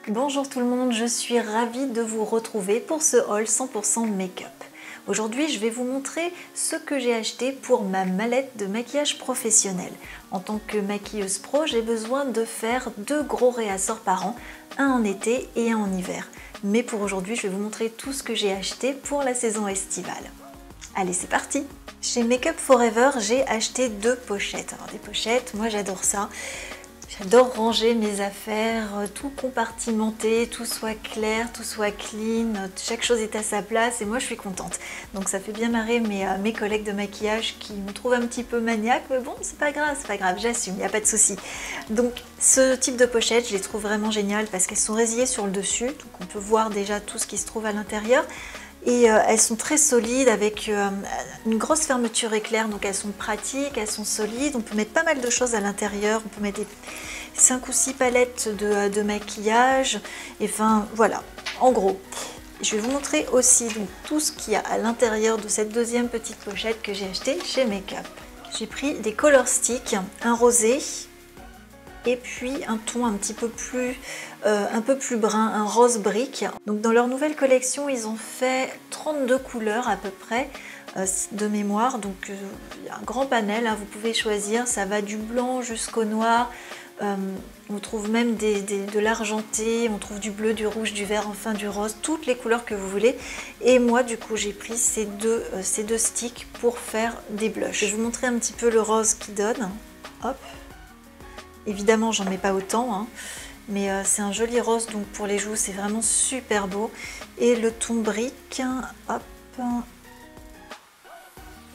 Bonjour tout le monde, je suis ravie de vous retrouver pour ce haul 100% make-up. Aujourd'hui, je vais vous montrer ce que j'ai acheté pour ma mallette de maquillage professionnel. En tant que maquilleuse pro, j'ai besoin de faire 2 gros réassorts par an, un en été et un en hiver. Mais pour aujourd'hui, je vais vous montrer tout ce que j'ai acheté pour la saison estivale. Allez, c'est parti! Chez Make Up For Ever, j'ai acheté 2 pochettes. Alors des pochettes, moi j'adore ça. J'adore ranger mes affaires, tout compartimenté, tout soit clair, tout soit clean, chaque chose est à sa place et moi je suis contente. Donc ça fait bien marrer mes collègues de maquillage qui me trouvent un petit peu maniaque, mais bon c'est pas grave, j'assume, il n'y a pas de souci. Donc ce type de pochette, je les trouve vraiment géniales parce qu'elles sont résillées sur le dessus, donc on peut voir déjà tout ce qui se trouve à l'intérieur. Et elles sont très solides avec une grosse fermeture éclair, donc elles sont pratiques, elles sont solides, on peut mettre pas mal de choses à l'intérieur, on peut mettre 5 ou 6 palettes de maquillage, et enfin voilà, en gros. Je vais vous montrer aussi donc, tout ce qu'il y a à l'intérieur de cette deuxième petite pochette que j'ai achetée chez Make Up. J'ai pris des color sticks, un rosé, et puis un ton un peu plus brun, un rose brique. Donc dans leur nouvelle collection, ils ont fait 32 couleurs à peu près de mémoire. Donc il y a un grand panel, hein, vous pouvez choisir, ça va du blanc jusqu'au noir. On trouve même de l'argenté, on trouve du bleu, du rouge, du vert, enfin du rose, toutes les couleurs que vous voulez. Et moi du coup j'ai pris ces deux sticks pour faire des blushs. Je vais vous montrer un petit peu le rose qui donne. Hop. Évidemment, j'en mets pas autant, hein, mais c'est un joli rose, donc pour les joues, c'est vraiment super beau. Et le ton brique, hop,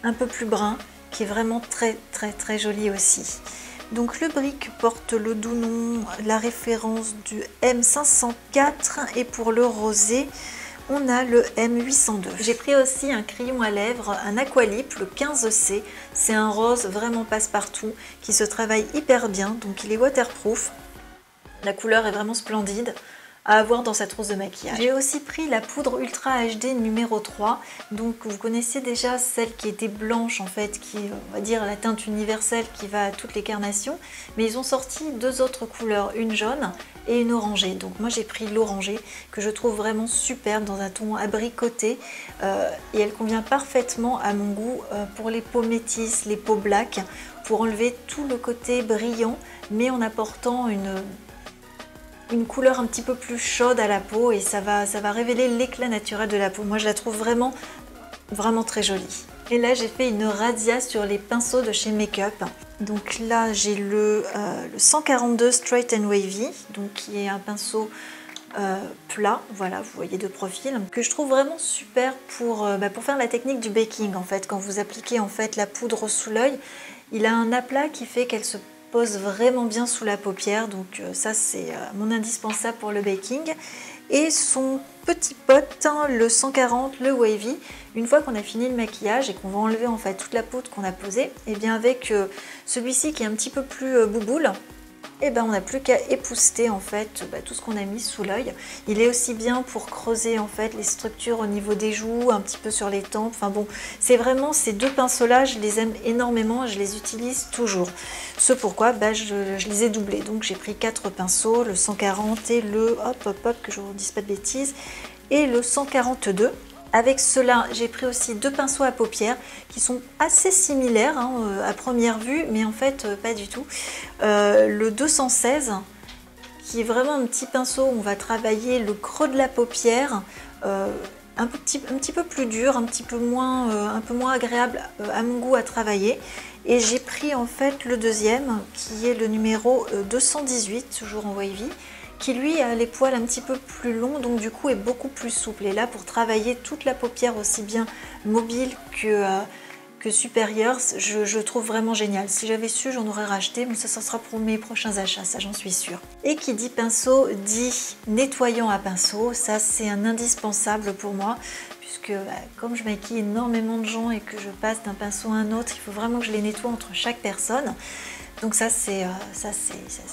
un peu plus brun, qui est vraiment très joli aussi. Donc le brique porte le doux nom, la référence du M504, et pour le rosé, on a le M802. J'ai pris aussi un crayon à lèvres, un Aqualip, le 15C. C'est un rose vraiment passe-partout qui se travaille hyper bien, donc il est waterproof. La couleur est vraiment splendide à avoir dans sa trousse de maquillage. J'ai aussi pris la poudre Ultra HD numéro 3, donc vous connaissez déjà celle qui était blanche en fait, qui est on va dire la teinte universelle qui va à toutes les carnations, mais ils ont sorti 2 autres couleurs, une jaune et une orangée. Donc moi j'ai pris l'orangée que je trouve vraiment superbe dans un ton abricoté et elle convient parfaitement à mon goût pour les peaux métisses, les peaux black, pour enlever tout le côté brillant mais en apportant une couleur un petit peu plus chaude à la peau et ça va révéler l'éclat naturel de la peau. Moi je la trouve vraiment très jolie. Et là j'ai fait une razzia sur les pinceaux de chez Make Up. Donc là j'ai le 142 Straight and Wavy, donc qui est un pinceau plat, voilà, vous voyez de profil, que je trouve vraiment super pour faire la technique du baking en fait. Quand vous appliquez en fait la poudre sous l'œil, il a un aplat qui fait qu'elle se pose vraiment bien sous la paupière, donc ça c'est mon indispensable pour le baking. Et son petit pote, hein, le 140, le Wavy, une fois qu'on a fini le maquillage et qu'on va enlever en fait toute la poudre qu'on a posée, et bien avec celui-ci qui est un petit peu plus bouboule, et ben on n'a plus qu'à épousseter en fait tout ce qu'on a mis sous l'œil. Il est aussi bien pour creuser en fait les structures au niveau des joues, un petit peu sur les tempes. Enfin bon, c'est vraiment ces 2 pinceaux là, je les aime énormément, je les utilise toujours. Ce pourquoi je les ai doublés. Donc j'ai pris 4 pinceaux, le 140 et le que je ne vous dise pas de bêtises, et le 142. Avec cela, j'ai pris aussi 2 pinceaux à paupières qui sont assez similaires hein, à première vue, mais en fait pas du tout. Le 216, qui est vraiment un petit pinceau où on va travailler le creux de la paupière, un petit peu plus dur, un peu moins agréable à mon goût à travailler. Et j'ai pris en fait le deuxième, qui est le numéro 218, toujours en wavy, qui lui a les poils un petit peu plus longs, donc du coup est beaucoup plus souple. Et là pour travailler toute la paupière aussi bien mobile que supérieure, je trouve vraiment génial. Si j'avais su, j'en aurais racheté, mais ça sera pour mes prochains achats, ça j'en suis sûre. Et qui dit pinceau dit nettoyant à pinceau, ça c'est un indispensable pour moi, puisque comme je maquille énormément de gens et que je passe d'un pinceau à un autre, il faut vraiment que je les nettoie entre chaque personne. Donc ça,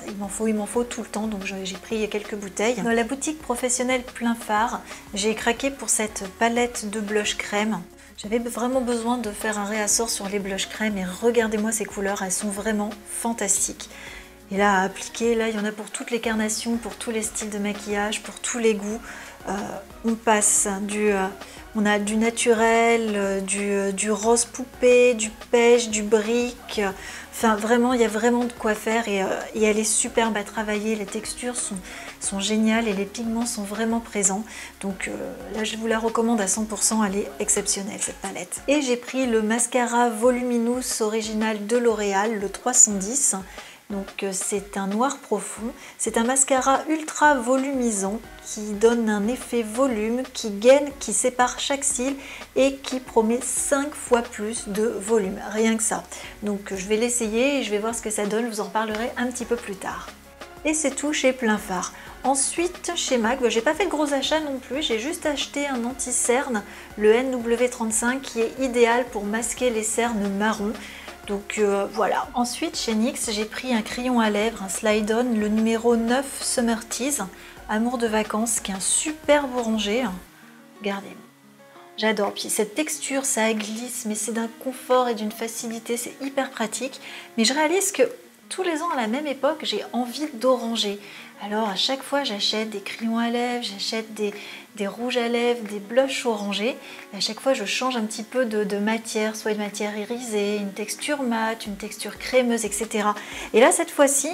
il m'en faut tout le temps, donc j'ai pris quelques bouteilles. Dans la boutique professionnelle Plein Phare, j'ai craqué pour cette palette de blush crème. J'avais vraiment besoin de faire un réassort sur les blush crème et regardez-moi ces couleurs, elles sont vraiment fantastiques. Et là, à appliquer, là, il y en a pour toutes les carnations, pour tous les styles de maquillage, pour tous les goûts. On passe on a du naturel, du rose poupée, du pêche, du brique. Enfin, vraiment, il y a vraiment de quoi faire et elle est superbe à travailler. Les textures sont géniales et les pigments sont vraiment présents. Donc là, je vous la recommande à 100%. Elle est exceptionnelle, cette palette. Et j'ai pris le mascara Voluminous original de L'Oréal, le 310. Donc c'est un noir profond, c'est un mascara ultra volumisant qui donne un effet volume, qui gaine, qui sépare chaque cil et qui promet 5 fois plus de volume, rien que ça. Donc je vais l'essayer et je vais voir ce que ça donne, je vous en reparlerai un petit peu plus tard. Et c'est tout chez Plein Phare. Ensuite, chez MAC, j'ai pas fait de gros achats non plus, j'ai juste acheté un anti-cerne, le NW35, qui est idéal pour masquer les cernes marrons. Donc voilà. Ensuite, chez NYX, j'ai pris un crayon à lèvres, un Slide-On, le numéro 9 Summer Tease, Amour de vacances, qui est un superbe orangé. Regardez, j'adore. Puis cette texture, ça glisse, mais c'est d'un confort et d'une facilité, c'est hyper pratique. Mais je réalise que tous les ans, à la même époque, j'ai envie d'oranger. Alors à chaque fois, j'achète des crayons à lèvres, j'achète des rouges à lèvres, des blushs orangés. Et à chaque fois, je change un petit peu de matière, soit une matière irisée, une texture mate, une texture crémeuse, etc. Et là, cette fois-ci,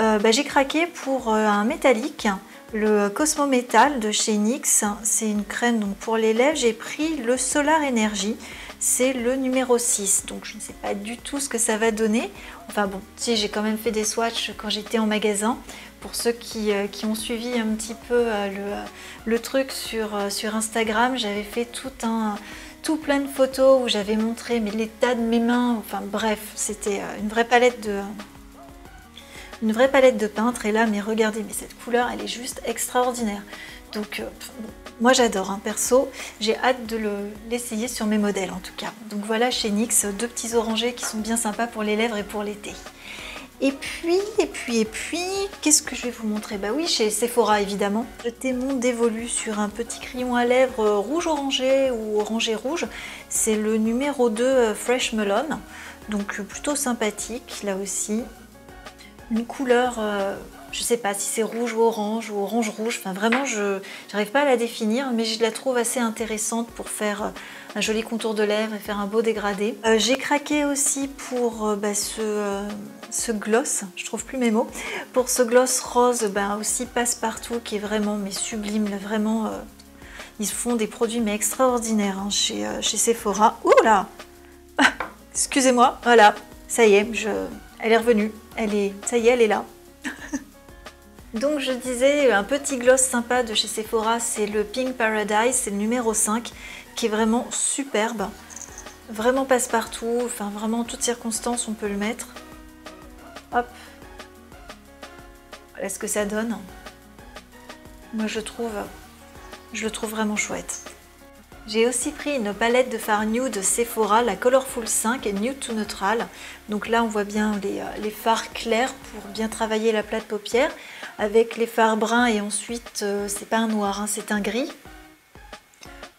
j'ai craqué pour un métallique, le Cosmo Metal de chez NYX. C'est une crème donc, pour les lèvres. J'ai pris le Solar Energy. C'est le numéro 6, donc je ne sais pas du tout ce que ça va donner. Enfin bon, si j'ai quand même fait des swatchs quand j'étais en magasin. Pour ceux qui ont suivi un petit peu le truc sur Instagram, j'avais fait tout plein de photos où j'avais montré l'état de mes mains. Enfin bref, c'était une vraie palette de peintre. Et là, mais regardez, mais cette couleur, elle est juste extraordinaire. Donc bon, moi j'adore, hein, perso, j'ai hâte de l'essayer sur mes modèles en tout cas. Donc voilà, chez NYX, deux petits orangés qui sont bien sympas pour les lèvres et pour l'été. Et puis, qu'est-ce que je vais vous montrer? Bah oui, chez Sephora évidemment. Jeter mon dévolu sur un petit crayon à lèvres rouge orangé ou orangé rouge. C'est le numéro 2 Fresh Melon. Donc plutôt sympathique là aussi. Une couleur, je sais pas si c'est rouge ou orange rouge. Enfin vraiment, je n'arrive pas à la définir, mais je la trouve assez intéressante pour faire un joli contour de lèvres et faire un beau dégradé. J'ai craqué aussi pour ce gloss, je trouve plus mes mots, pour ce gloss rose aussi passe-partout qui est vraiment mais sublime, là, vraiment ils font des produits mais extraordinaires hein, chez Sephora. Ouh là excusez-moi, voilà, ça y est, elle est revenue, ça y est, elle est là. Donc je disais, un petit gloss sympa de chez Sephora, c'est le Pink Paradise, c'est le numéro 5, qui est vraiment superbe. Vraiment passe-partout, enfin vraiment en toutes circonstances on peut le mettre. Hop. Voilà ce que ça donne. Moi je le trouve vraiment chouette. J'ai aussi pris une palette de fard nude de Sephora, la Colorful 5 et Nude to Neutral. Donc là on voit bien les fards clairs pour bien travailler la plat de paupières. Avec les fards bruns et ensuite, c'est pas un noir, hein, c'est un gris.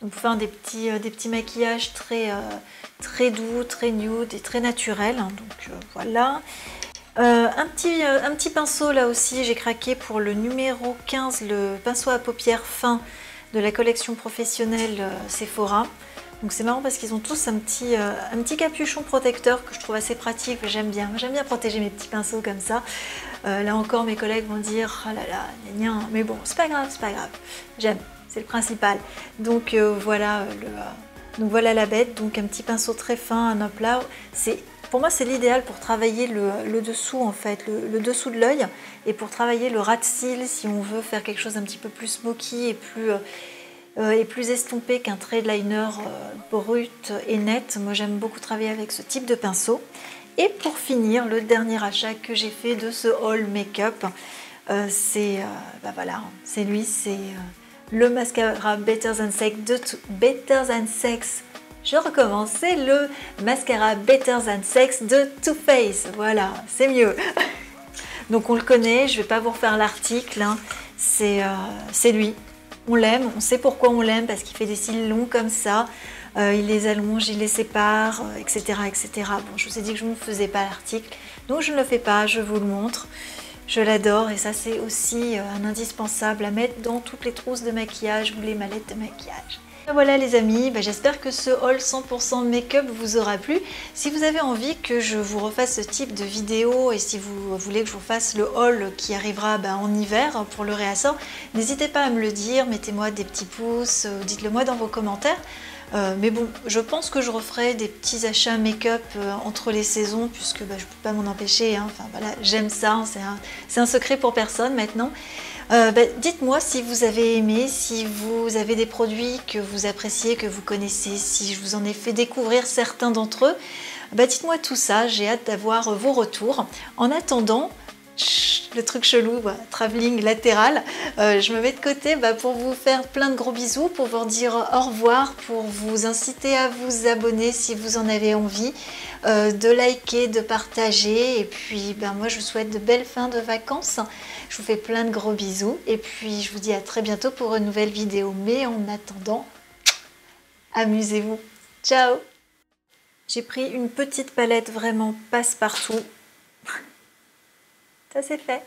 Donc pour faire des petits maquillages très doux, très nude et très naturels. Hein, donc voilà. Un petit pinceau là aussi, j'ai craqué pour le numéro 15, le pinceau à paupières fin de la collection professionnelle Sephora. Donc c'est marrant parce qu'ils ont tous un petit capuchon protecteur que je trouve assez pratique, j'aime bien. J'aime bien protéger mes petits pinceaux comme ça. Là encore mes collègues vont dire oh là là, gna gna. Mais bon c'est pas grave, j'aime, c'est le principal. Donc voilà la bête, donc un petit pinceau très fin, un hop là. Pour moi c'est l'idéal pour travailler le dessous en fait, le dessous de l'œil et pour travailler le ras de cils si on veut faire quelque chose un petit peu plus smoky et plus estompé qu'un trait de liner brut et net. Moi j'aime beaucoup travailler avec ce type de pinceau. Et pour finir, le dernier achat que j'ai fait de ce haul make-up, c'est lui, c'est le mascara Better Than Sex. Je recommence, c'est le mascara Better Than Sex de Too Faced. Voilà, c'est mieux. Donc on le connaît, je ne vais pas vous refaire l'article, hein. C'est lui. On l'aime, on sait pourquoi on l'aime, parce qu'il fait des cils longs comme ça. Il les allonge, il les sépare, etc., etc. Bon, je vous ai dit que je ne vous faisais pas l'article. Donc je ne le fais pas, je vous le montre. Je l'adore et ça c'est aussi un indispensable à mettre dans toutes les trousses de maquillage ou les mallettes de maquillage. Voilà les amis, j'espère que ce haul 100% make-up vous aura plu. Si vous avez envie que je vous refasse ce type de vidéo et si vous voulez que je vous fasse le haul qui arrivera en hiver pour le réassort, n'hésitez pas à me le dire, mettez-moi des petits pouces, dites-le moi dans vos commentaires. Mais bon, je pense que je referai des petits achats make-up entre les saisons puisque je ne peux pas m'en empêcher, hein. Enfin voilà, j'aime ça, hein. C'est un secret pour personne maintenant. Dites-moi si vous avez aimé, si vous avez des produits que vous appréciez, que vous connaissez, si je vous en ai fait découvrir certains d'entre eux. Dites-moi tout ça, j'ai hâte d'avoir vos retours. En attendant, le truc chelou, travelling latéral, je me mets de côté pour vous faire plein de gros bisous, pour vous dire au revoir, pour vous inciter à vous abonner si vous en avez envie, de liker, de partager, et puis moi je vous souhaite de belles fins de vacances, je vous fais plein de gros bisous, et puis je vous dis à très bientôt pour une nouvelle vidéo, mais en attendant, amusez-vous, ciao! J'ai pris une petite palette vraiment passe-partout. Ça c'est fait.